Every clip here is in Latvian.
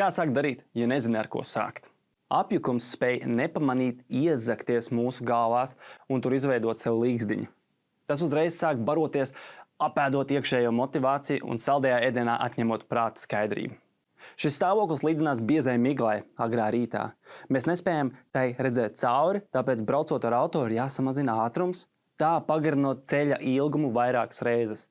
Kā sākt darīt, ja nezini, ar ko sākt? Apjukums spēj nepamanīt iezakties mūsu galvās un tur izveidot sev līgzdiņu. Tas uzreiz sāk baroties, apēdot iekšējo motivāciju un saldējā ēdienā atņemot prāta skaidrību. Šis stāvoklis līdzinās biezai miglai agrā rītā. Mēs nespējam tai redzēt cauri, tāpēc braucot ar auto ir jāsamazina ātrums, tā pagarinot ceļa ilgumu vairākas reizes.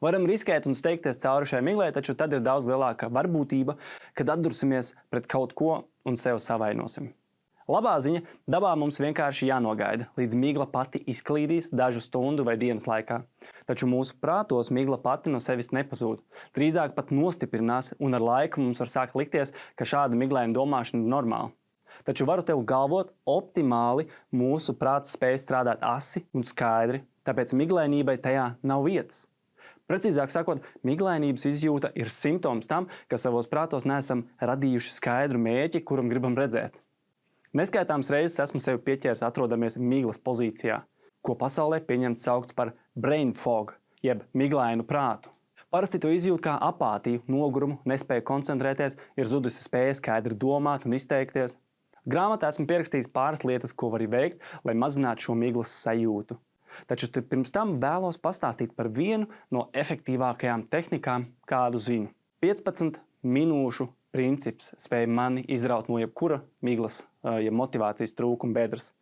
Varam riskēt un steigties cauri šai miglai, taču tad ir daudz lielāka varbūtība, kad atdursimies pret kaut ko un sev savainosim. Labā ziņa – dabā mums vienkārši jānogaida, līdz migla pati izklīdīs dažu stundu vai dienas laikā. Taču mūsu prātos migla pati no sevis nepazūd. Drīzāk pat nostiprinās, un ar laiku mums var sākt likties, ka šāda miglaina domāšana ir normāla. Taču varu tev galvot, optimāli mūsu prāts spēj strādāt asi un skaidri, tāpēc miglainībai tajā nav vietas. Precīzāk sakot, miglainības izjūta ir simptoms tam, ka savos prātos neesam radījuši skaidru mērķi, kuram gribam redzēt. Neskaitāms reizes esmu sevi pieķēris atrodamies miglas pozīcijā, ko pasaulē pieņemts saukts par brain fog, jeb miglainu prātu. Parasti to izjūt kā apātiju, nogurumu, nespēju koncentrēties, ir zudusi spēja skaidri domāt un izteikties. Grāmatā esmu pierakstījis pāris lietas, ko vari veikt, lai mazinātu šo miglas sajūtu. Taču pirms tam vēlos pastāstīt par vienu no efektīvākajām tehnikām, kādu zinu. 15 minūšu princips spēja mani izraut no jebkura miglas, motivācijas trūkuma bedres.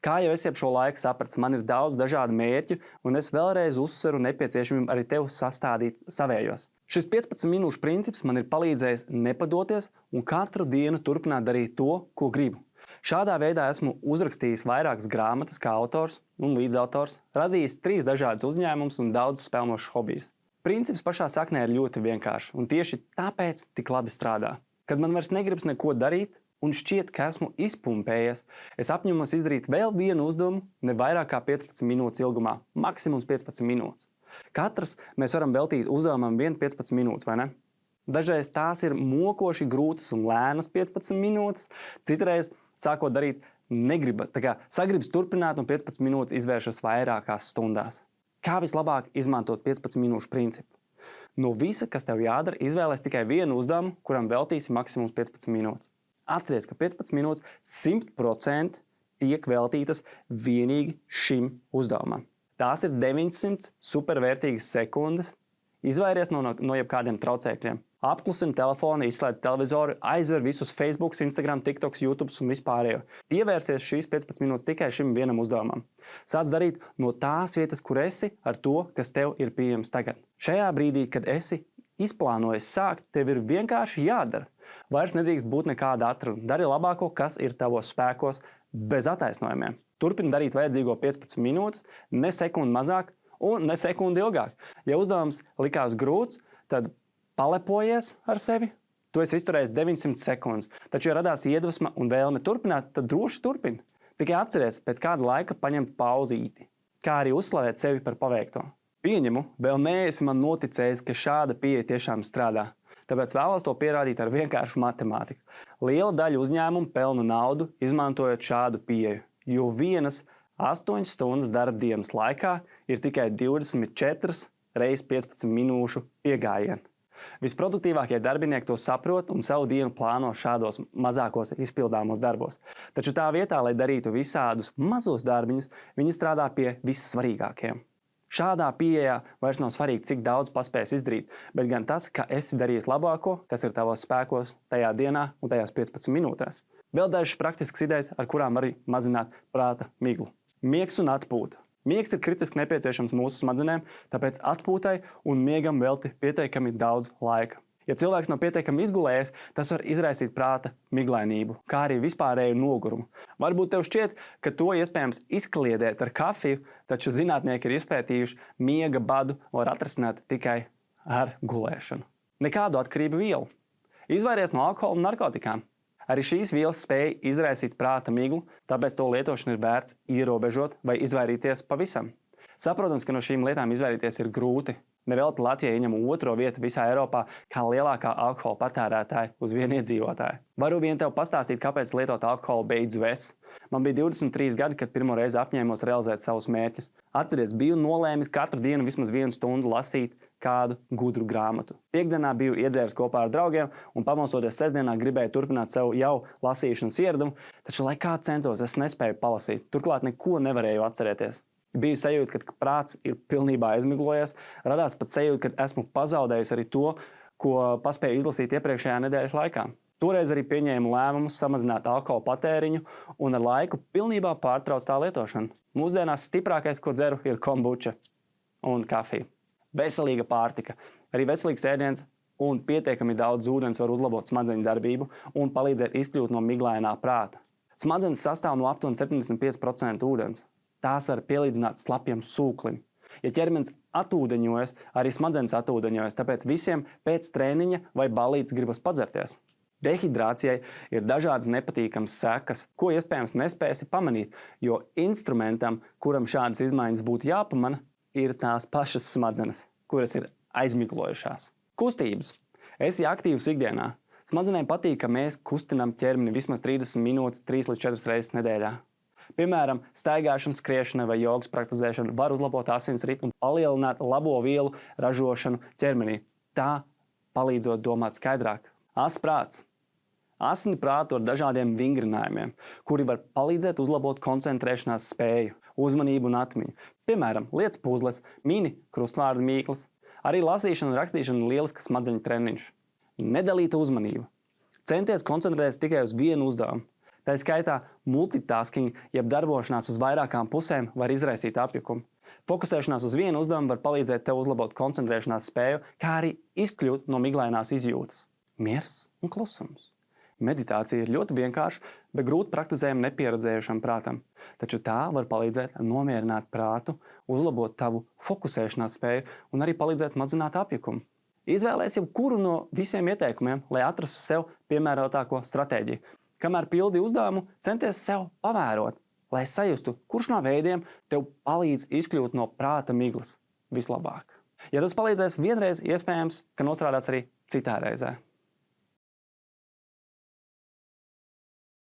Kā jau es šo laiku sapratu, man ir daudz dažādu mērķu, un es vēlreiz uzsveru nepieciešamību arī tev sastādīt savējos. Šis 15 minūšu princips man ir palīdzējis nepadoties un katru dienu turpināt darīt to, ko gribu. Šādā veidā esmu uzrakstījis vairākas grāmatas kā autors un līdzautors, radījis 3 dažādas uzņēmumus un daudz spēlnošus hobijus. Princips pašā saknē ir ļoti vienkāršs, un tieši tāpēc tik labi strādā. Kad man vairs negribas neko darīt un šķiet, ka esmu izpumpējies, es apņemos izdarīt vēl vienu uzdevumu ne vairāk kā 15 minūtes ilgumā, maksimums 15 minūtes. Katrs mēs varam veltīt uzdevumam 15 minūtes, vai ne? Dažreiz tās ir mokoši grūtas un lēnas 15 minūtes, citreiz sākot darīt negribat. Sagribas turpināt un 15 minūtes izvēršas vairākās stundās. Kā vislabāk izmantot 15 minūšu principu? No visa, kas tev jādara, izvēlēs tikai vienu uzdevumu, kuram veltīsi maksimums 15 minūtes. Atceries, ka 15 minūtes 100% tiek veltītas vienīgi šim uzdevumam. Tās ir 900 supervērtīgas sekundes. Izvairies no jebkādiem traucēkļiem. Apklusini telefonu, izslēdz televizoru, aizver visus Facebook, Instagram, TikToks, YouTube un vispārējo. Pievērsies šīs 15 minūtes tikai šim vienam uzdevumam. Sāc darīt no tās vietas, kur esi, ar to, kas tev ir pieejams tagad. Šajā brīdī, kad esi izplānojis sākt, tev ir vienkārši jādara. Vairs nedrīkst būt nekāda atruna. Dari labāko, kas ir tavos spēkos, bez attaisnojumiem. Turpini darīt vajadzīgo 15 minūtes, ne sekundi mazāk, un ne sekundi ilgāk. Ja uzdevums likās grūts, tad palepojies ar sevi. Tu esi izturējis 900 sekundes, taču, ja radās iedvesma un vēlme turpināt, tad droši turpini. Tikai atceries pēc kāda laika paņemt pauzīti, kā arī uzslavēt sevi par paveikto. Pieņemu, vēl neesi man noticējis, ka šāda pieeja tiešām strādā. Tāpēc vēlos to pierādīt ar vienkāršu matemātiku. Liela daļa uzņēmumu pelna naudu, izmantojot šādu pieeju, jo vienas 8 stundas darba dienas laikā ir tikai 24 reiz 15 minūšu piegājieni. Visproduktīvākie darbinieki to saprot un savu dienu plāno šādos mazākos izpildāmos darbos. Taču tā vietā, lai darītu visādus mazos darbiņus, viņi strādā pie vissvarīgākajiem. Šādā pieejā vairs nav svarīgi, cik daudz paspējas izdarīt, bet gan tas, ka esi darījis labāko, kas ir tavos spēkos tajā dienā un tajās 15 minūtēs. Vēl dažas praktiskas idejas, ar kurām arī mazināt prāta miglu. Miegs un atpūta. Miegs ir kritiski nepieciešams mūsu smadzenēm, tāpēc atpūtai un miegam velti pietiekami daudz laika. Ja cilvēks nav pietiekami izgulējies, tas var izraisīt prāta miglainību, kā arī vispārēju nogurumu. Varbūt tev šķiet, ka to iespējams izkliedēt ar kafiju, taču zinātnieki ir izpētījuši, miega badu var atrisināt tikai ar gulēšanu. Nekādu atkarību vielu. Izvairies no alkohola un narkotikām. Arī šīs vielas spēja izraisīt prāta miglu, tāpēc to lietošanu ir vērts ierobežot vai izvairīties pavisam. Saprotams, ka no šīm lietām izvairīties ir grūti. Nevelti Latvija ieņem 2. vietu visā Eiropā kā lielākā alkohola patērētāja uz vienu iedzīvotāju. Varu vien tev pastāstīt, kāpēc lietot alkoholu beidzu es. Man bija 23 gadi, kad pirmo reizi apņēmos realizēt savus mērķus. Atceries, biju nolēmis katru dienu vismaz 1 stundu lasīt kādu gudru grāmatu. Piektdienā biju iedzēris kopā ar draugiem un pamostoties sestdienā gribēju turpināt sev jau lasīšanas ieradumu, taču, lai kā centos, es nespēju palasīt. Turklāt neko nevarēju atcerēties. Bija sajūta, ka prāts ir pilnībā aizmiglojies, radās pat sajūta, ka esmu pazaudējis arī to, ko paspēju izlasīt iepriekšējā nedēļas laikā. Toreiz arī pieņēmu lēmumu samazināt alkohola patēriņu un ar laiku pilnībā pārtraukt tā lietošanu. Mūsdienās stiprākais, ko dzeru, ir kombuča un kafija. Veselīga pārtika, arī veselīgs ēdiens un pietiekami daudz ūdens var uzlabot smadzeņu darbību un palīdzēt izkļūt no miglainā prāta. Smadzenes sastāv no aptuveni 75% ūdens. Tās var pielīdzināt slapjam sūklim. Ja ķermenis atūdeņojas, arī smadzenes atūdeņojas, tāpēc visiem pēc treniņa vai ballītes gribas padzerties. Dehidrācijai ir dažādas nepatīkamas sekas, ko iespējams nespēsi pamanīt, jo instrumentam, kuram šādas izmaiņas būtu jāpamana, ir tās pašas smadzenes, kuras ir aizmiglojušās. Kustības. Esi aktīvs ikdienā. Smadzenēm patīk, ka mēs kustinām ķermeni vismaz 30 minūtes 3 līdz 4 reizes nedēļā. Piemēram, staigāšana, skriešana vai jogas praktizēšana var uzlabot asinsritu un palielināt labo vielu ražošanu ķermenī. Tā palīdzot domāt skaidrāk. Ass prāts. Asini prātu ar dažādiem vingrinājumiem, kuri var palīdzēt uzlabot koncentrēšanās spēju, uzmanību un atmiņu. Piemēram, liec puzles, mini krustvārdu mīklas. Arī lasīšana un rakstīšana ir lielisks smadzeņu treniņš. Nedalīta uzmanība. Centies koncentrēties tikai uz vienu uzdevumu. Tā skaitā multitasking, jeb darbošanās uz vairākām pusēm, var izraisīt apjukumu. Fokusēšanās uz vienu uzdevumu var palīdzēt tev uzlabot koncentrēšanās spēju, kā arī izkļūt no miglainās izjūtas. Miers un klusums. Meditācija ir ļoti vienkārša, bet grūti praktizējama nepieredzējušam prātam. Taču tā var palīdzēt nomierināt prātu, uzlabot tavu fokusēšanās spēju un arī palīdzēt mazināt apjukumu. Izvēlēs jebkuru no visiem ieteikumiem, lai atrastu sev piemērotāko stratēģiju. Kamēr pildi uzdevumu, centies sev pavērot, lai sajustu, kurš no veidiem tev palīdz izkļūt no prāta miglas vislabāk. Ja tas palīdzēs vienreiz, iespējams, ka nostrādās arī citā reizē.